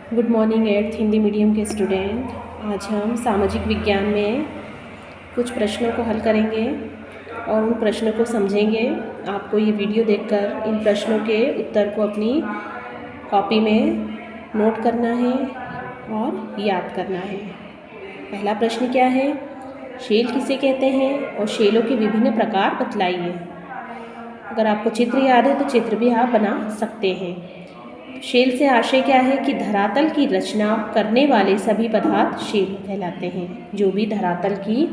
Good morning 8th Hindi medium के student. आज हम सामाजिक विज्ञान में कुछ प्रश्नों को हल करेंगे और उन प्रश्नों को समझेंगे। आपको ये वीडियो देखकर इन प्रश्नों के उत्तर को अपनी कॉपी में नोट करना है और याद करना है। पहला प्रश्न क्या है? शेल किसे कहते हैं और शेलों के विभिन्न प्रकार बतलाइए। अगर आपको चित्र याद है तो चित्र भी आप बना सकते हैं। शेल से आशय क्या है कि धरातल की रचना करने वाले सभी पदार्थ शेल कहलाते हैं। जो भी धरातल की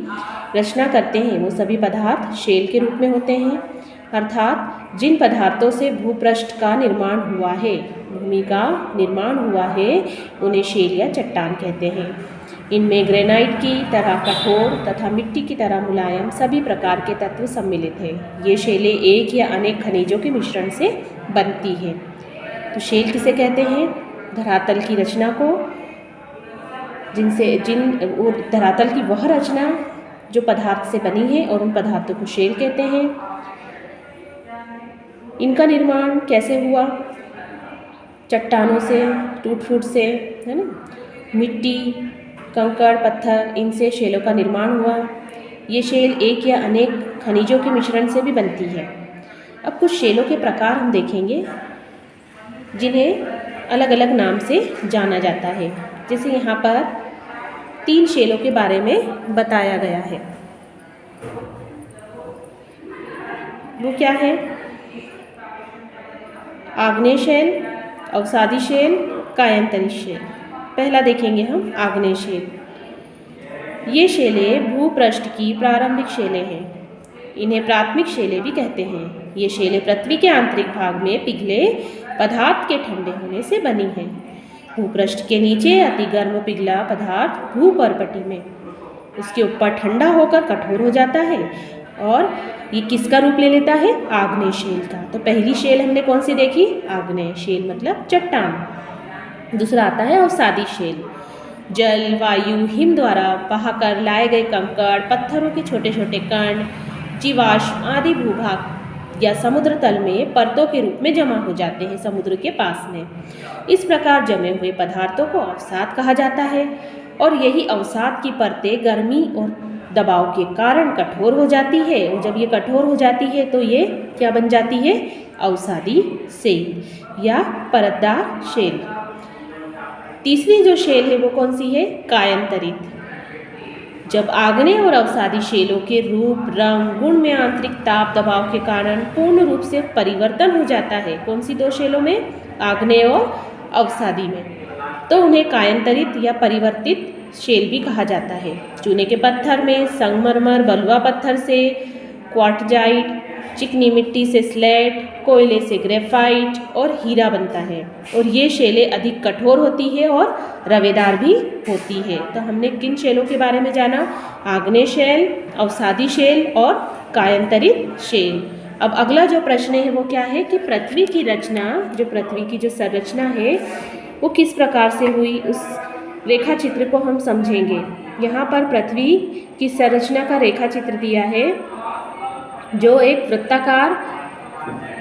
रचना करते हैं वो सभी पदार्थ शेल के रूप में होते हैं। अर्थात जिन पदार्थों से भूपृष्ठ का निर्माण हुआ है, भूमि का निर्माण हुआ है, उन्हें शेल या चट्टान कहते हैं। इनमें ग्रेनाइट की तरह कठोर तथा मिट्टी की तरह मुलायम सभी प्रकार के तत्व सम्मिलित हैं। ये शेलें एक या अनेक खनिजों के मिश्रण से बनती हैं। तो शेल किसे कहते हैं? धरातल की रचना को, वो धरातल की वह रचना जो पदार्थ से बनी है और उन पदार्थों को शेल कहते हैं। इनका निर्माण कैसे हुआ? चट्टानों से, टूट फूट से, है ना, मिट्टी, कंकड़, पत्थर, इनसे शेलों का निर्माण हुआ। ये शेल एक या अनेक खनिजों के मिश्रण से भी बनती है। अब कुछ शेलों के प्रकार हम देखेंगे जिन्हें अलग अलग नाम से जाना जाता है। जैसे यहाँ पर 3 शेलों के बारे में बताया गया है। वो क्या है? आग्नेय शेल, अवसादी शेल, कायांतरित शेल। पहला देखेंगे हम आग्नेय शेल। ये शेलें भूपृष्ठ की प्रारंभिक शेलें हैं। इन्हें प्राथमिक शेलें भी कहते हैं। ये शेलें पृथ्वी के आंतरिक भाग में पिघले पदार्थ के ठंडे होने से बनी हैं। भूपृष्ठ के नीचे अति गर्म पिघला पदार्थ भूपर्पटी में उसके ऊपर ठंडा होकर कठोर हो जाता है और ये किसका रूप ले लेता है? आग्नेय शेल का। तो पहली शेल हमने कौन सी देखी? आग्नेय शेल मतलब चट्टान। दूसरा आता है अवसादी शेल। जल, वायु, हिम द्वारा बहाकर लाए गए कंकड़, पत्थरों के छोटे छोटे कण, जीवाश्म आदि भूभाग या समुद्र तल में परतों के रूप में जमा हो जाते हैं समुद्र के पास में। इस प्रकार जमे हुए पदार्थों को अवसाद कहा जाता है और यही अवसाद की परतें गर्मी और दबाव के कारण कठोर हो जाती है और जब ये कठोर हो जाती है तो ये क्या बन जाती है? अवसादी शेल या परतदार शेल। तीसरी जो शेल है वो कौन सी है? कायांतरित। जब आग्नेय और अवसादी शेलों के रूप, रंग, गुण में आंतरिक ताप दबाव के कारण पूर्ण रूप से परिवर्तन हो जाता है। कौन सी 2 शेलों में? आग्नेय और अवसादी में। तो उन्हें कायांतरित या परिवर्तित शेल भी कहा जाता है। चूने के पत्थर में संगमरमर, बलुआ पत्थर से क्वार्टजाइट, चिकनी मिट्टी से स्लेट, कोयले से ग्रेफाइट और हीरा बनता है और ये शेलें अधिक कठोर होती है और रवेदार भी होती है। तो हमने किन शेलों के बारे में जाना? आग्नेय शेल, अवसादी शेल और कायांतरित शेल। अब अगला जो प्रश्न है वो क्या है कि पृथ्वी की रचना, जो पृथ्वी की जो संरचना है वो किस प्रकार से हुई, उस रेखा चित्र को हम समझेंगे। यहाँ पर पृथ्वी की संरचना का रेखा चित्र दिया है जो एक वृत्ताकार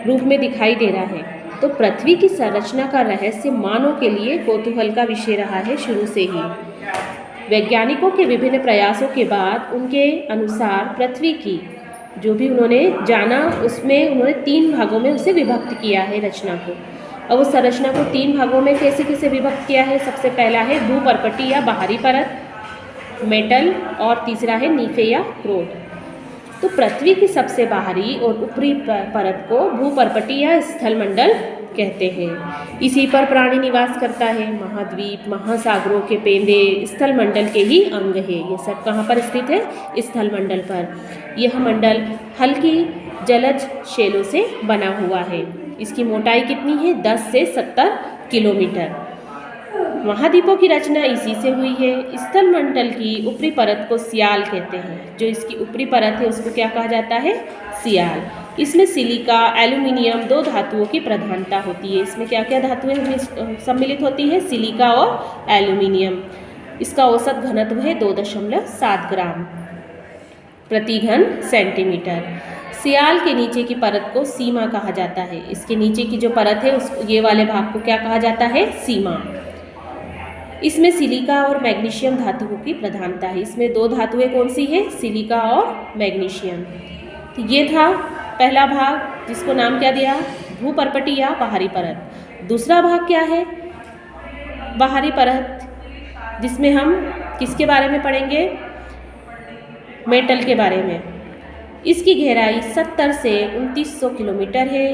रूप में दिखाई दे रहा है। तो पृथ्वी की संरचना का रहस्य मानव के लिए कौतूहल का विषय रहा है शुरू से ही। वैज्ञानिकों के विभिन्न प्रयासों के बाद उनके अनुसार पृथ्वी की जो भी उन्होंने जाना उसमें उन्होंने 3 भागों में उसे विभक्त किया है रचना को। अब उस संरचना को 3 भागों में कैसे कैसे विभक्त किया है? सबसे पहला है भूपर्पटी या बाहरी परत, मेटल, और तीसरा है नीफे या क्रोट। तो पृथ्वी की सबसे बाहरी और ऊपरी परत को भूपर्पटी या स्थलमंडल कहते हैं। इसी पर प्राणी निवास करता है। महाद्वीप, महासागरों के पेंदे स्थलमंडल के ही अंग है। ये सब कहाँ पर स्थित है? स्थलमंडल पर। यह मंडल हल्की जलज शेलों से बना हुआ है। इसकी मोटाई कितनी है? 10 से 70 किलोमीटर। महाद्वीपों की रचना इसी से हुई है। स्थलमंडल की ऊपरी परत को सियाल कहते हैं। जो इसकी ऊपरी परत है उसको क्या कहा जाता है? सियाल। इसमें सिलिका, एल्यूमिनियम 2 धातुओं की प्रधानता होती है। इसमें क्या क्या धातुएं सम्मिलित होती है? सिलिका और एल्यूमिनियम। इसका औसत घनत्व है 2.7 ग्राम प्रति घन सेंटीमीटर। सियाल के नीचे की परत को सीमा कहा जाता है। इसके नीचे की जो परत है उस ये वाले भाग को क्या कहा जाता है? सीमा। इसमें सिलिका और मैग्नीशियम धातुओं की प्रधानता है। इसमें दो धातुएं कौन सी है? सिलिका और मैग्नीशियम। तो ये था पहला भाग, जिसको नाम क्या दिया? भूपर्पटी या बाहरी परत। दूसरा भाग क्या है? बाहरी परत, जिसमें हम किसके बारे में पढ़ेंगे? मेटल के बारे में। इसकी गहराई 70 से 2900 किलोमीटर है।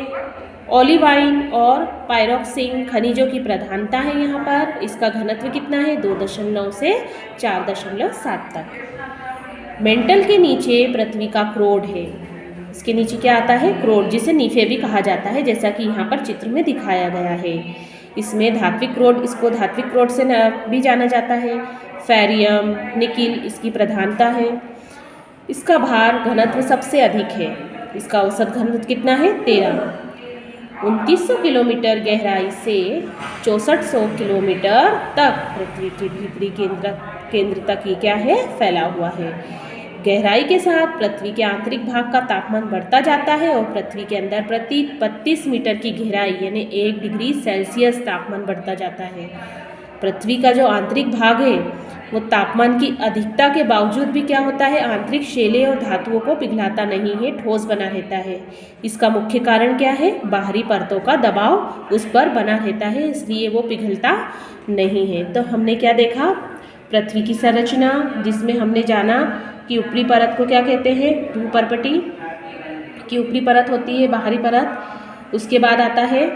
ओलिवाइन और पायरोक्सिन खनिजों की प्रधानता है यहाँ पर। इसका घनत्व कितना है? 2.9 से 4.7 तक। मेंटल के नीचे पृथ्वी का क्रोड है। इसके नीचे क्या आता है? क्रोड, जिसे नीफे भी कहा जाता है, जैसा कि यहाँ पर चित्र में दिखाया गया है। इसमें धात्विक क्रोड, इसको धात्विक क्रोड से भी जाना जाता है। फेरियम, निकिल इसकी प्रधानता है। इसका भार घनत्व सबसे अधिक है। इसका औसत घनत्व कितना है? 13। 2900 किलोमीटर गहराई से 6400 किलोमीटर तक पृथ्वी के भीतरी केंद्र तक ये क्या है? फैला हुआ है। गहराई के साथ पृथ्वी के आंतरिक भाग का तापमान बढ़ता जाता है और पृथ्वी के अंदर प्रति 32 मीटर की गहराई यानी 1 डिग्री सेल्सियस तापमान बढ़ता जाता है। पृथ्वी का जो आंतरिक भाग है वो तापमान की अधिकता के बावजूद भी क्या होता है? आंतरिक शैलें और धातुओं को पिघलाता नहीं है, ठोस बना रहता है। इसका मुख्य कारण क्या है? बाहरी परतों का दबाव उस पर बना रहता है, इसलिए वो पिघलता नहीं है। तो हमने क्या देखा? पृथ्वी की संरचना, जिसमें हमने जाना कि ऊपरी परत को क्या कहते हैं? भूपर्पटी की ऊपरी परत होती है, बाहरी परत। उसके बाद आता है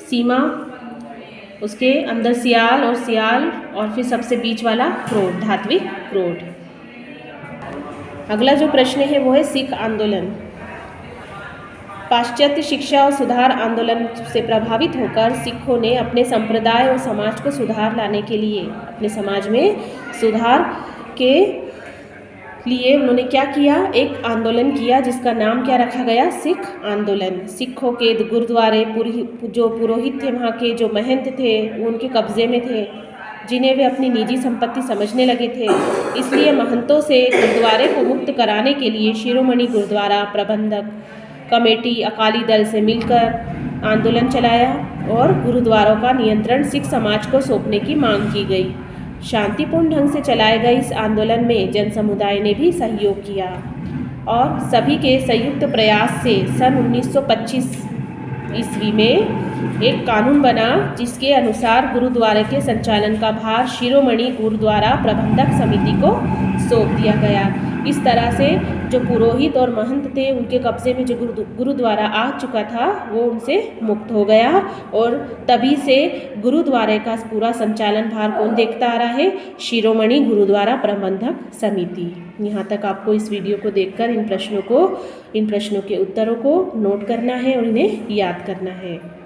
सीमा, उसके अंदर सियाल और फिर सबसे बीच वाला क्रोड, धात्विक क्रोड। अगला जो प्रश्न है वो है सिख आंदोलन। पाश्चात्य शिक्षा और सुधार आंदोलन से प्रभावित होकर सिखों ने अपने संप्रदाय और समाज को सुधार लाने के लिए, अपने समाज में सुधार के लिए उन्होंने क्या किया? एक आंदोलन किया, जिसका नाम क्या रखा गया? सिख आंदोलन। सिखों के गुरुद्वारे, जो पुरोहित थे, वहाँ के जो महंत थे, वो उनके कब्जे में थे, जिन्हें वे अपनी निजी संपत्ति समझने लगे थे। इसलिए महंतों से गुरुद्वारे को मुक्त कराने के लिए शिरोमणि गुरुद्वारा प्रबंधक कमेटी अकाली दल से मिलकर आंदोलन चलाया और गुरुद्वारों का नियंत्रण सिख समाज को सौंपने की मांग की गई। शांतिपूर्ण ढंग से चलाए गए इस आंदोलन में जन समुदाय ने भी सहयोग किया और सभी के संयुक्त प्रयास से सन 1925 ईस्वी में एक कानून बना, जिसके अनुसार गुरुद्वारे के संचालन का भार शिरोमणि गुरुद्वारा प्रबंधक समिति को सौंप दिया गया। इस तरह से जो पुरोहित और महंत थे, उनके कब्जे में जो गुरुद्वारा आ चुका था, वो उनसे मुक्त हो गया और तभी से गुरुद्वारे का पूरा संचालन भार कौन देखता आ रहा है? शिरोमणि गुरुद्वारा प्रबंधक समिति। यहाँ तक आपको इस वीडियो को देखकर इन प्रश्नों के उत्तरों को नोट करना है और इन्हें याद करना है।